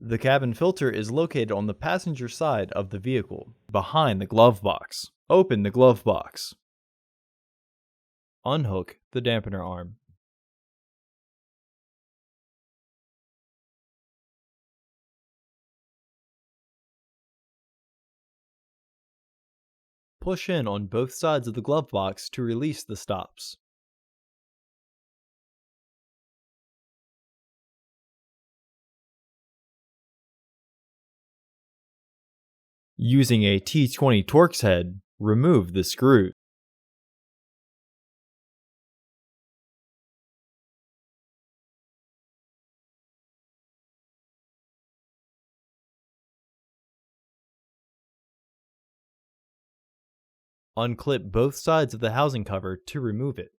The cabin filter is located on the passenger side of the vehicle, behind the glove box. Open the glove box. Unhook the dampener arm. Push in on both sides of the glove box to release the stops. Using a T20 TourX head, remove the screw. Unclip both sides of the housing cover to remove it.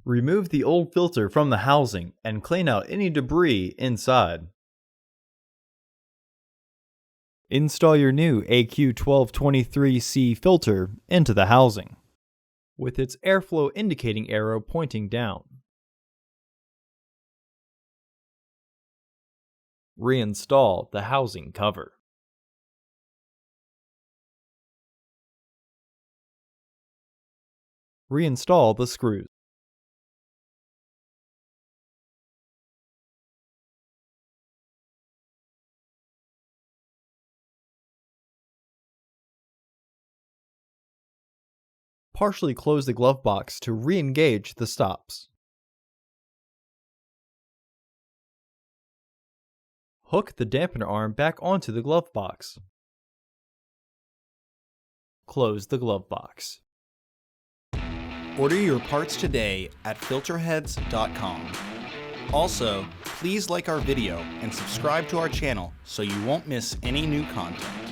Remove the old filter from the housing and clean out any debris inside. Install your new AQ1223C filter into the housing, with its airflow indicating arrow pointing down. Reinstall the housing cover. Reinstall the screws. Partially close the glove box to re-engage the stops. Hook the dampener arm back onto the glove box. Close the glove box. Order your parts today at filterheads.com. Also, please like our video and subscribe to our channel so you won't miss any new content.